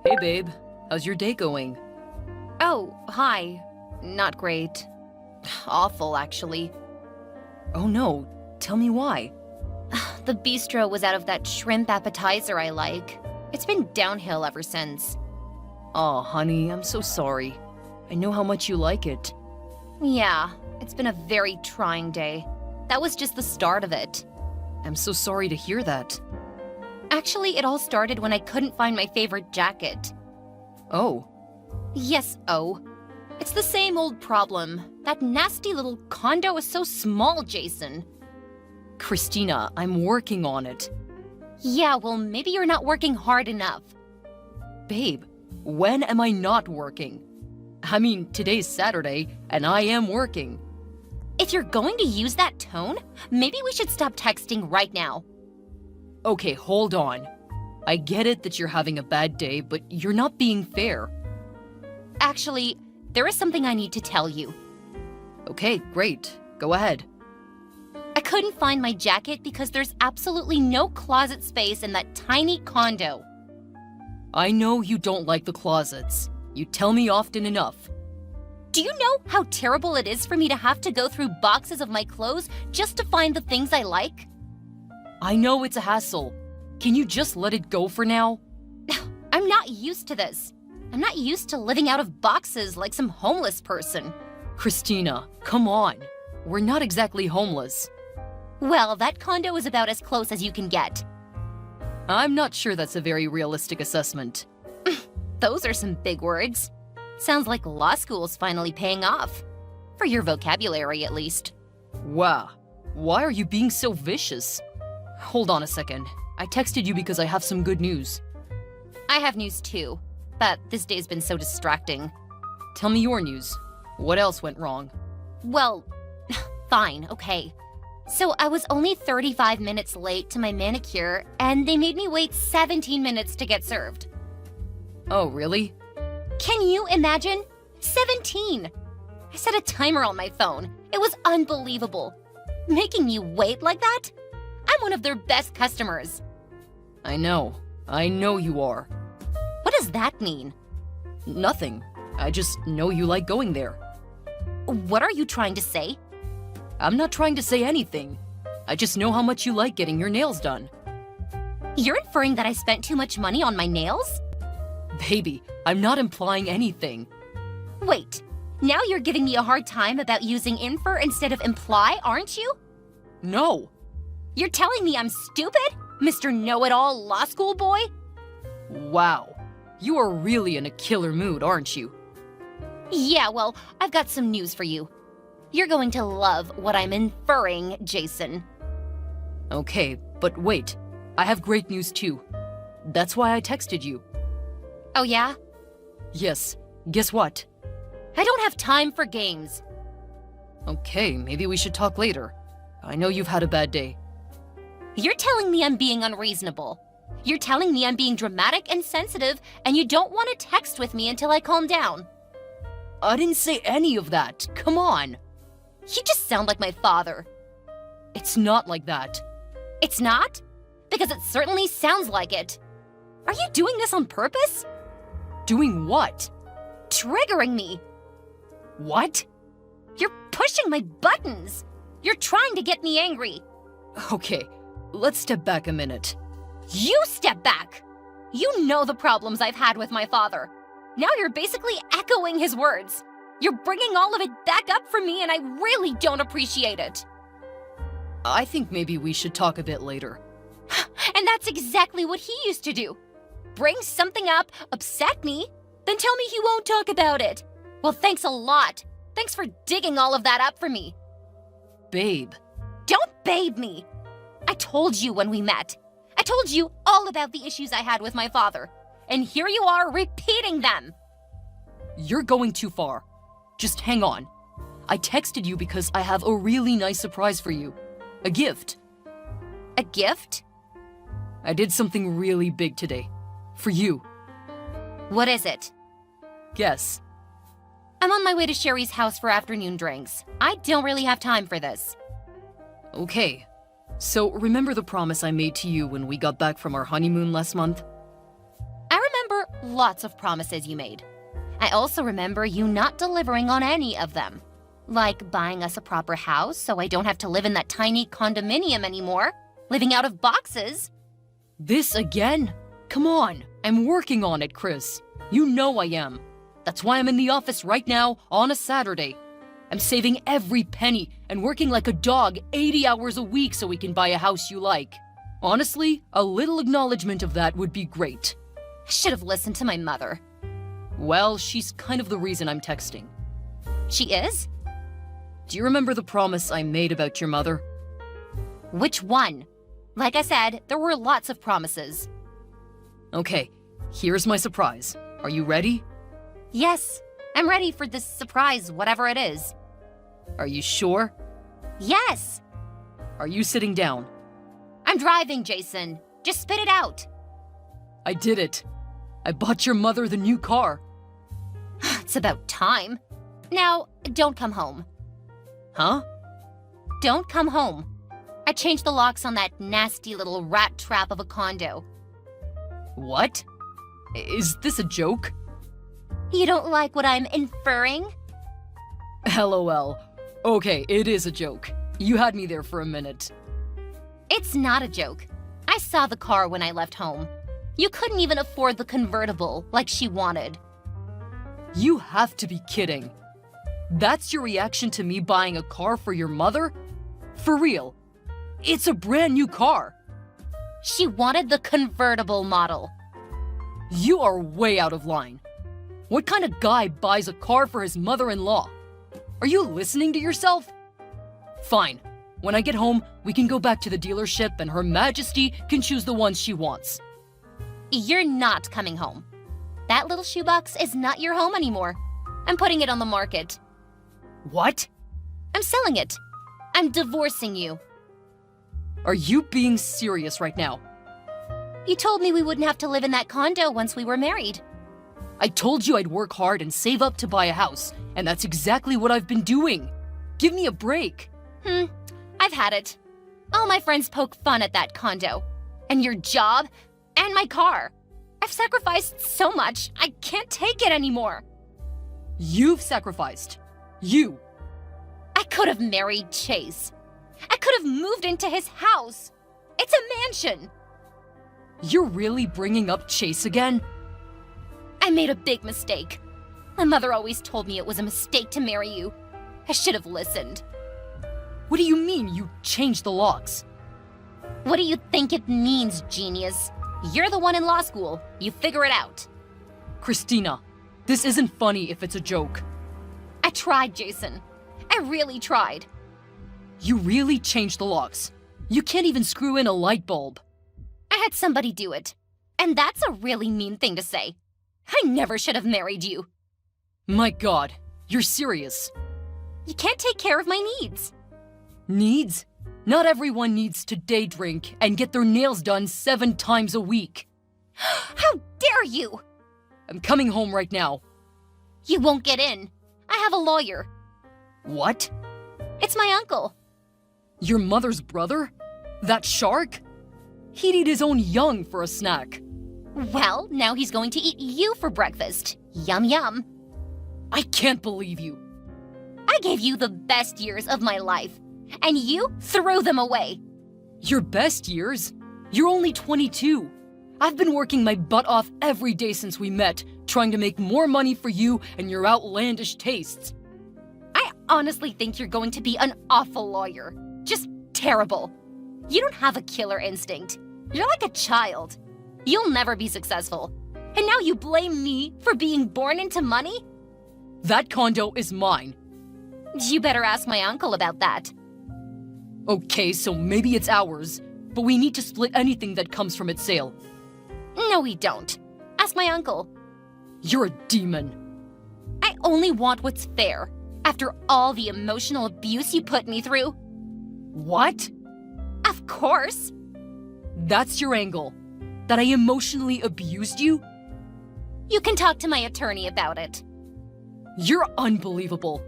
Hey babe, how's your day going? Oh, hi. Not great. Awful, actually. Oh no, tell me why. The bistro was out of that shrimp appetizer I like. It's been downhill ever since. Aw, honey, I'm so sorry. I know how much you like it. Yeah, it's been a very trying day. That was just the start of it. I'm so sorry to hear that. Actually, it all started when I couldn't find my favorite jacket. Oh, Yes, oh. It's the same old problem. That nasty little condo is so small, Jason. Christina, I'm working on it. Yeah, well, maybe you're not working hard enough. Babe, when am I not working? I mean, today's Saturday, and I am working. If you're going to use that tone, maybe we should stop texting right now. Okay, hold on. I get it that you're having a bad day, but you're not being fair. Actually, there is something I need to tell you. Okay, great. Go ahead. I couldn't find my jacket because there's absolutely no closet space in that tiny condo. I know you don't like the closets. You tell me often enough. Do you know how terrible it is for me to have to go through boxes of my clothes just to find the things I like? I know it's a hassle. Can you just let it go for now? I'm not used to this. I'm not used to living out of boxes like some homeless person. Christina, come on. We're not exactly homeless. Well, that condo is about as close as you can get. I'm not sure that's a very realistic assessment. Those are some big words. Sounds like law school's finally paying off. For your vocabulary, at least. Wow, why are you being so vicious? Hold on a second. I texted you because I have some good news. I have news too, but this day's been so distracting. Tell me your news. What else went wrong? Well, fine, okay. So I was only 35 minutes late to my manicure, and they made me wait 17 minutes to get served. Oh, really? Can you imagine? 17! I set a timer on my phone. It was unbelievable. Making me wait like that? I'm one of their best customers. I know you are. What does that mean? Nothing. I just know you like going there. What are you trying to say? I'm not trying to say anything. I just know how much you like getting your nails done. You're inferring that I spent too much money on my nails? Baby, I'm not implying anything. Wait, now you're giving me a hard time about using infer instead of imply, aren't you? No. You're telling me I'm stupid, Mr. Know-It-All Law School boy? Wow. You are really in a killer mood, aren't you? Yeah, well, I've got some news for you. You're going to love what I'm inferring, Jason. Okay, but wait. I have great news too. That's why I texted you. Oh yeah? Yes. Guess what? I don't have time for games. Okay, maybe we should talk later. I know you've had a bad day. You're telling me I'm being unreasonable. You're telling me I'm being dramatic and sensitive, and you don't want to text with me until I calm down. I didn't say any of that. Come on. You just sound like my father. It's not like that. It's not? Because it certainly sounds like it. Are you doing this on purpose? Doing what? Triggering me. What? You're pushing my buttons. You're trying to get me angry. Okay, let's step back a minute. You step back. You know the problems I've had with my father. Now you're basically echoing his words. You're bringing all of it back up for me, and I really don't appreciate it. I think maybe we should talk a bit later. And that's exactly what he used to do. Bring something up, upset me, then tell me he won't talk about it. Well, thanks a lot. Thanks for digging all of that up for me. Babe. Don't babe me. I told you when we met. I told you all about the issues I had with my father. And here you are repeating them. You're going too far. Just hang on. I texted you because I have a really nice surprise for you. A gift. A gift? I did something really big today. For you. What is it? Guess. I'm on my way to Sherry's house for afternoon drinks. I don't really have time for this. Okay. So remember the promise I made to you when we got back from our honeymoon last month? I remember lots of promises you made. I also remember you not delivering on any of them. Like buying us a proper house so I don't have to live in that tiny condominium anymore, living out of boxes. This again? Come on, I'm working on it, Chris. You know I am. That's why I'm in the office right now on a Saturday. I'm saving every penny and working like a dog 80 hours a week so we can buy a house you like. Honestly, a little acknowledgement of that would be great. I should have listened to my mother. Well, she's kind of the reason I'm texting. She is? Do you remember the promise I made about your mother? Which one? Like I said, there were lots of promises. Okay, here's my surprise. Are you ready? Yes, I'm ready for this surprise, whatever it is. Are you sure? Yes! Are you sitting down? I'm driving, Jason. Just spit it out. I did it. I bought your mother the new car. It's about time. Now, don't come home. Huh? Don't come home. I changed the locks on that nasty little rat trap of a condo. What? Is this a joke? You don't like what I'm inferring? LOL. Okay, it is a joke. You had me there for a minute. It's not a joke. I saw the car when I left home. You couldn't even afford the convertible like she wanted. You have to be kidding. That's your reaction to me buying a car for your mother? For real. It's a brand new car. She wanted the convertible model. You are way out of line. What kind of guy buys a car for his mother-in-law? Are you listening to yourself? Fine. When I get home, we can go back to the dealership and Her Majesty can choose the ones she wants. You're not coming home. That little shoebox is not your home anymore. I'm putting it on the market. What? I'm selling it. I'm divorcing you. Are you being serious right now? You told me we wouldn't have to live in that condo once we were married. I told you I'd work hard and save up to buy a house, and that's exactly what I've been doing. Give me a break. I've had it. All my friends poke fun at that condo. And your job, and my car. I've sacrificed so much, I can't take it anymore. You've sacrificed. You. I could have married Chase. I could have moved into his house. It's a mansion. You're really bringing up Chase again? I made a big mistake. My mother always told me it was a mistake to marry you. I should have listened. What do you mean you changed the locks? What do you think it means, genius? You're the one in law school. You figure it out. Christina, this isn't funny if it's a joke. I tried, Jason. I really tried. You really changed the locks. You can't even screw in a light bulb. I had somebody do it. And that's a really mean thing to say. I never should have married you. My God, you're serious. You can't take care of my needs. Needs? Not everyone needs to day drink and get their nails done 7 times a week. How dare you! I'm coming home right now. You won't get in. I have a lawyer. What? It's my uncle. Your mother's brother? That shark? He'd eat his own young for a snack. Well, now he's going to eat you for breakfast. Yum yum. I can't believe you. I gave you the best years of my life, and you threw them away. Your best years? You're only 22. I've been working my butt off every day since we met, trying to make more money for you and your outlandish tastes. I honestly think you're going to be an awful lawyer. Just terrible. You don't have a killer instinct. You're like a child. You'll never be successful. And now you blame me for being born into money? That condo is mine. You better ask my uncle about that. Okay, so maybe it's ours, but we need to split anything that comes from its sale. No, we don't. Ask my uncle. You're a demon. I only want what's fair, after all the emotional abuse you put me through. What? Of course. That's your angle? That I emotionally abused you? You can talk to my attorney about it. You're unbelievable.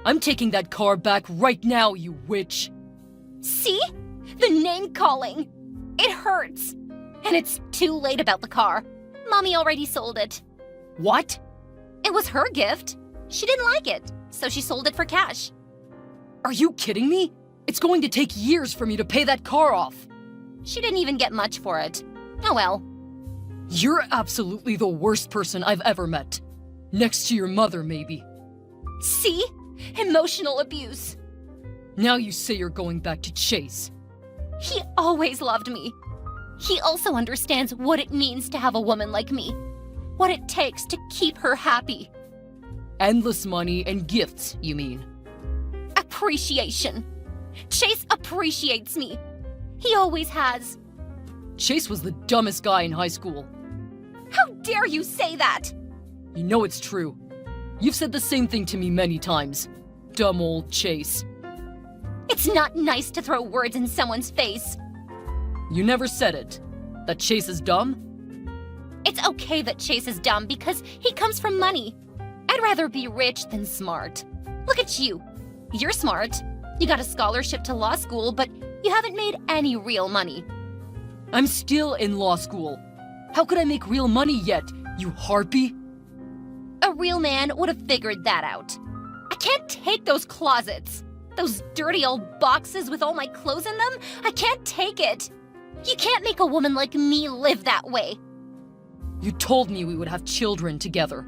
I'm taking that car back right now, you witch. See? The name calling. It hurts. And it's too late about the car. Mommy already sold it. What? It was her gift. She didn't like it, so she sold it for cash. Are you kidding me? It's going to take years for me to pay that car off. She didn't even get much for it. Oh well. You're absolutely the worst person I've ever met. Next to your mother, maybe. See? Emotional abuse. Now you say you're going back to Chase. He always loved me. He also understands what it means to have a woman like me. What it takes to keep her happy. Endless money and gifts, you mean? Appreciation. Chase appreciates me. He always has. Chase was the dumbest guy in high school. How dare you say that? You know it's true. You've said the same thing to me many times. Dumb old Chase. It's not nice to throw words in someone's face. You never said it. That Chase is dumb? It's okay that Chase is dumb because he comes from money. I'd rather be rich than smart. Look at you. You're smart. You got a scholarship to law school, but you haven't made any real money. I'm still in law school. How could I make real money yet, you harpy? A real man would have figured that out. I can't take those closets. Those dirty old boxes with all my clothes in them. I can't take it. You can't make a woman like me live that way. You told me we would have children together.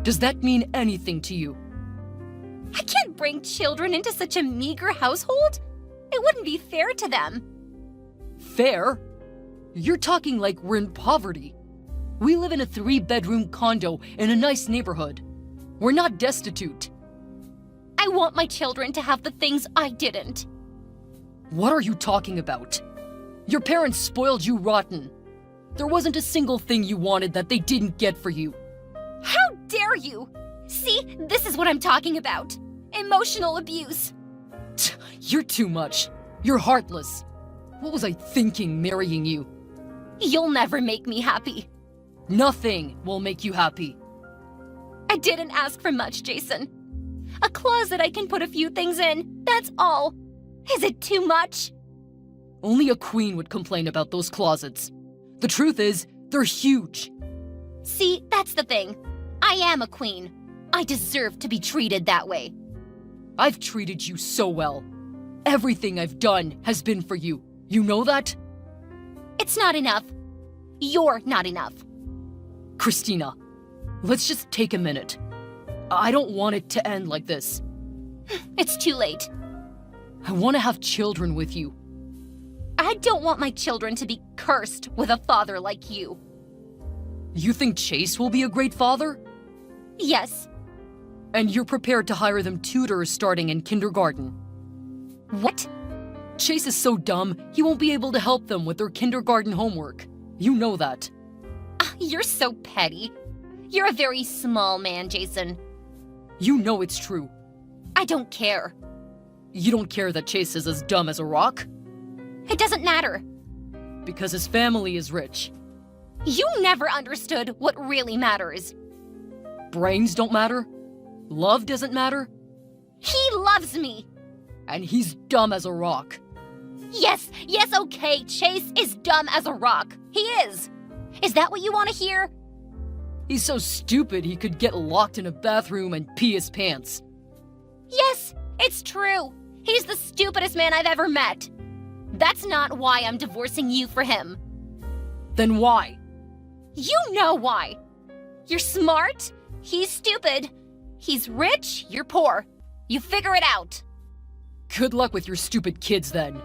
Does that mean anything to you? I can't bring children into such a meager household. It wouldn't be fair to them. Fair? You're talking like we're in poverty. We live in a 3-bedroom condo in a nice neighborhood. We're not destitute. I want my children to have the things I didn't. What are you talking about? Your parents spoiled you rotten. There wasn't a single thing you wanted that they didn't get for you. How dare you? See, this is what I'm talking about. Emotional abuse. You're too much. You're heartless. What was I thinking marrying you? You'll never make me happy. Nothing will make you happy. I didn't ask for much, Jason. A closet I can put a few things in, that's all. Is it too much? Only a queen would complain about those closets. The truth is, they're huge. See, that's the thing. I am a queen. I deserve to be treated that way. I've treated you so well. Everything I've done has been for you. You know that? It's not enough. You're not enough. Christina, let's just take a minute. I don't want it to end like this. It's too late. I want to have children with you. I don't want my children to be cursed with a father like you. You think Chase will be a great father? Yes. And you're prepared to hire them tutors starting in kindergarten. What? Chase is so dumb, he won't be able to help them with their kindergarten homework. You know that. You're so petty. You're a very small man, Jason. You know it's true. I don't care. You don't care that Chase is as dumb as a rock? It doesn't matter. Because his family is rich. You never understood what really matters. Brains don't matter? Love doesn't matter? He loves me. And he's dumb as a rock. Yes, okay, Chase is dumb as a rock. He is. Is that what you want to hear? He's so stupid he could get locked in a bathroom and pee his pants. Yes, it's true. He's the stupidest man I've ever met. That's not why I'm divorcing you for him. Then why? You know why. You're smart. He's stupid. He's rich. You're poor. You figure it out. Good luck with your stupid kids then.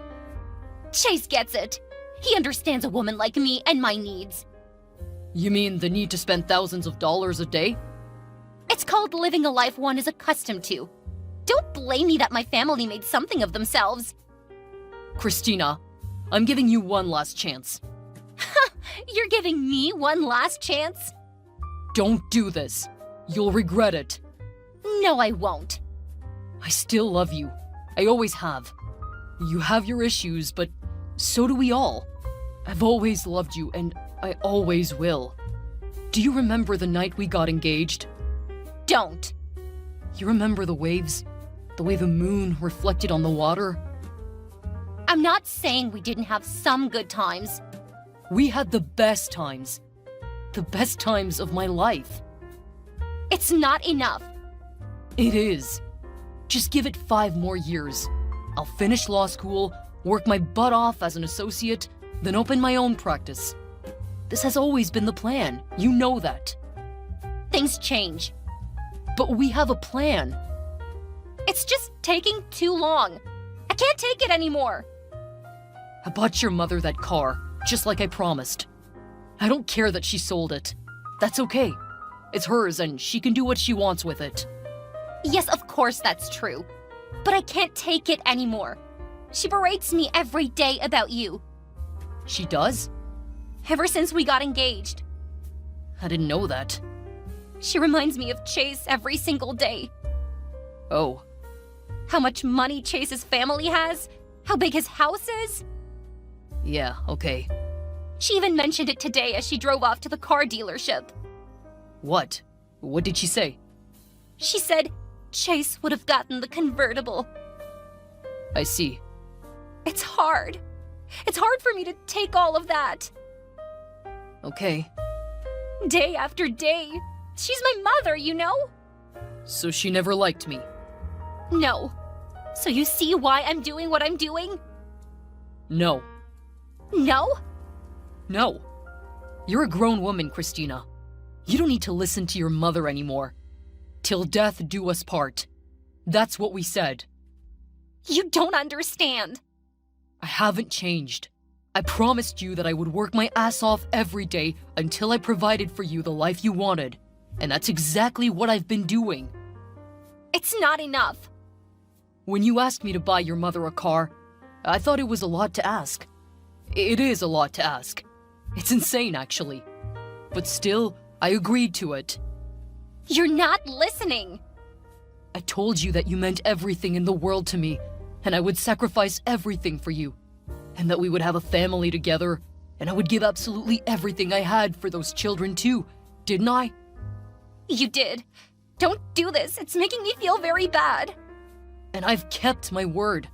Chase gets it. He understands a woman like me and my needs. You mean the need to spend thousands of dollars a day? It's called living a life one is accustomed to. Don't blame me that my family made something of themselves. Christina, I'm giving you one last chance. You're giving me one last chance? Don't do this. You'll regret it. No, I won't. I still love you. I always have. You have your issues, but so do we all. I've always loved you, and I always will. Do you remember the night we got engaged? Don't. You remember the waves? The way the moon reflected on the water? I'm not saying we didn't have some good times. We had the best times. The best times of my life. It's not enough. It is. Just give it 5 more years. I'll finish law school, work my butt off as an associate, then open my own practice. This has always been the plan. You know that. Things change. But we have a plan. It's just taking too long. I can't take it anymore. I bought your mother that car, just like I promised. I don't care that she sold it. That's okay. It's hers and she can do what she wants with it. Yes, of course that's true. But I can't take it anymore. She berates me every day about you. She does? Ever since we got engaged. I didn't know that. She reminds me of Chase every single day. Oh. How much money Chase's family has? How big his house is? Yeah, okay. She even mentioned it today as she drove off to the car dealership. What? What did she say? She said Chase would have gotten the convertible. I see. It's hard. It's hard for me to take all of that. Okay. Day after day. She's my mother, you know? So she never liked me? No. So you see why I'm doing what I'm doing? No. No? No. You're a grown woman, Christina. You don't need to listen to your mother anymore. Till death do us part. That's what we said. You don't understand. I haven't changed. I promised you that I would work my ass off every day until I provided for you the life you wanted. And that's exactly what I've been doing. It's not enough. When you asked me to buy your mother a car, I thought it was a lot to ask. It is a lot to ask. It's insane, actually. But still, I agreed to it. You're not listening. I told you that you meant everything in the world to me, and I would sacrifice everything for you, and that we would have a family together, and I would give absolutely everything I had for those children too, didn't I? You did. Don't do this. It's making me feel very bad. And I've kept my word.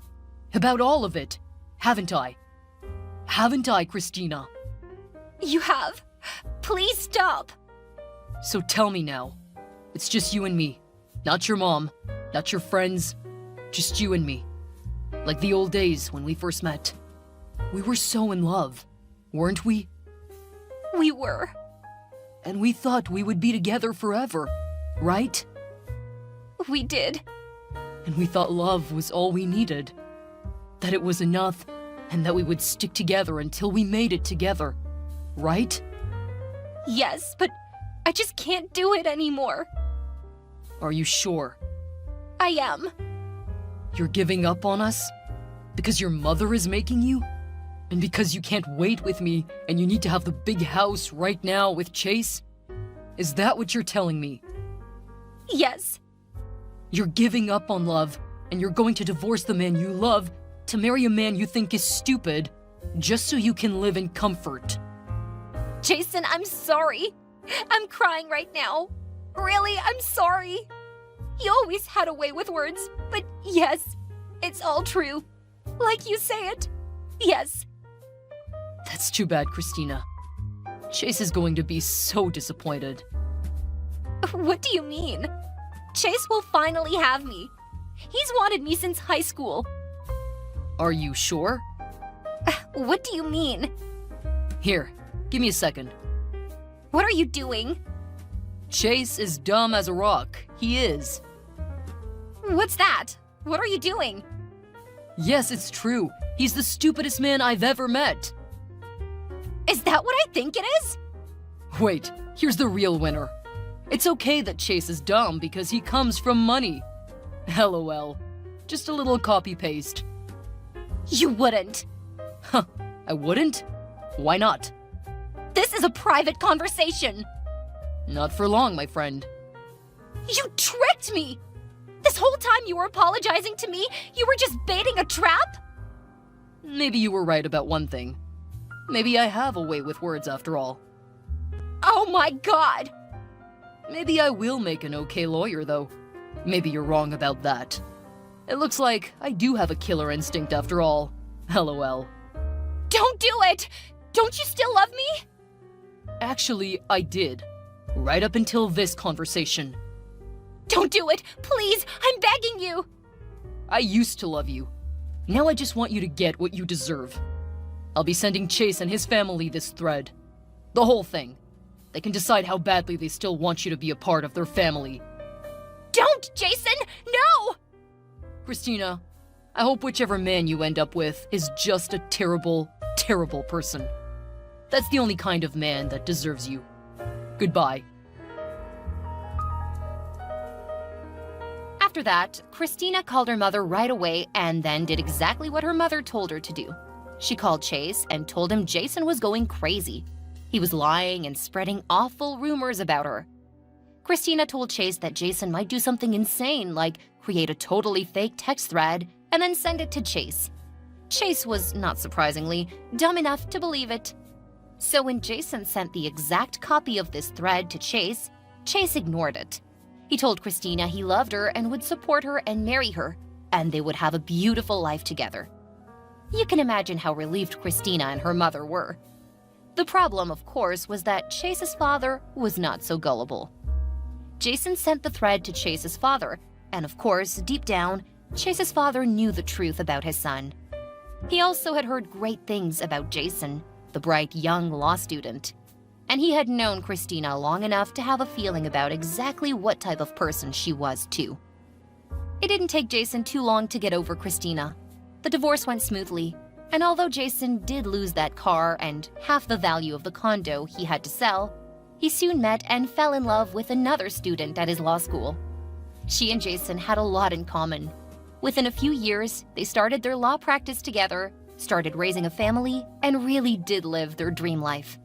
About all of it, haven't I? Haven't I, Christina? You have. Please stop. So tell me now. It's just you and me. Not your mom, not your friends. Just you and me. Like the old days when we first met. We were so in love, weren't we? We were. And we thought we would be together forever, right? We did. And we thought love was all we needed. That it was enough, and that we would stick together until we made it together, right? Yes, but I just can't do it anymore. Are you sure? I am. You're giving up on us? Because your mother is making you? And because you can't wait with me and you need to have the big house right now with Chase? Is that what you're telling me? Yes. You're giving up on love, and you're going to divorce the man you love to marry a man you think is stupid, just so you can live in comfort. Jason, I'm sorry. I'm crying right now. Really, I'm sorry. You always had a way with words, but yes, it's all true. Like you say it. Yes. That's too bad, Christina. Chase is going to be so disappointed. What do you mean? Chase will finally have me. He's wanted me since high school. Are you sure? What do you mean? Here, give me a second. What are you doing? Chase is dumb as a rock. He is. What's that? What are you doing? Yes, it's true. He's the stupidest man I've ever met. Is that what I think it is? Wait, here's the real winner. It's okay that Chase is dumb because he comes from money. LOL. Just a little copy-paste. You wouldn't. Huh, I wouldn't? Why not? This is a private conversation. Not for long, my friend. You tricked me! This whole time you were apologizing to me, you were just baiting a trap? Maybe you were right about one thing. Maybe I have a way with words after all. Oh my god! Maybe I will make an okay lawyer, though. Maybe you're wrong about that. It looks like I do have a killer instinct after all. LOL. Don't do it! Don't you still love me? Actually, I did. Right up until this conversation. Don't do it! Please! I'm begging you! I used to love you. Now I just want you to get what you deserve. I'll be sending Chase and his family this thread. The whole thing. They can decide how badly they still want you to be a part of their family. Don't, Jason! No! Christina, I hope whichever man you end up with is just a terrible, terrible person. That's the only kind of man that deserves you. Goodbye. After that, Christina called her mother right away and then did exactly what her mother told her to do. She called Chase and told him Jason was going crazy. He was lying and spreading awful rumors about her. Christina told Chase that Jason might do something insane, like create a totally fake text thread and then send it to Chase. Chase was, not surprisingly, dumb enough to believe it. So when Jason sent the exact copy of this thread to Chase, Chase ignored it. He told Christina he loved her and would support her and marry her, and they would have a beautiful life together. You can imagine how relieved Christina and her mother were. The problem, of course, was that Chase's father was not so gullible. Jason sent the thread to Chase's father, and of course, deep down, Chase's father knew the truth about his son. He also had heard great things about Jason, the bright young law student. And he had known Christina long enough to have a feeling about exactly what type of person she was, too. It didn't take Jason too long to get over Christina. The divorce went smoothly, and although Jason did lose that car and half the value of the condo he had to sell, he soon met and fell in love with another student at his law school. She and Jason had a lot in common. Within a few years, they started their law practice together, started raising a family, and really did live their dream life.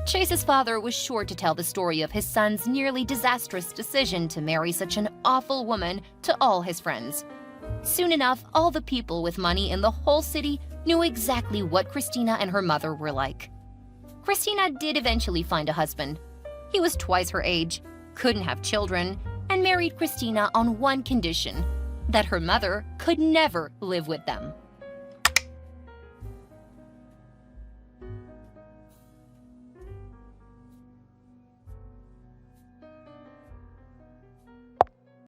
Chase's father was sure to tell the story of his son's nearly disastrous decision to marry such an awful woman to all his friends. Soon enough, all the people with money in the whole city knew exactly what Christina and her mother were like. Christina did eventually find a husband. He was twice her age, couldn't have children, and married Christina on one condition: that her mother could never live with them.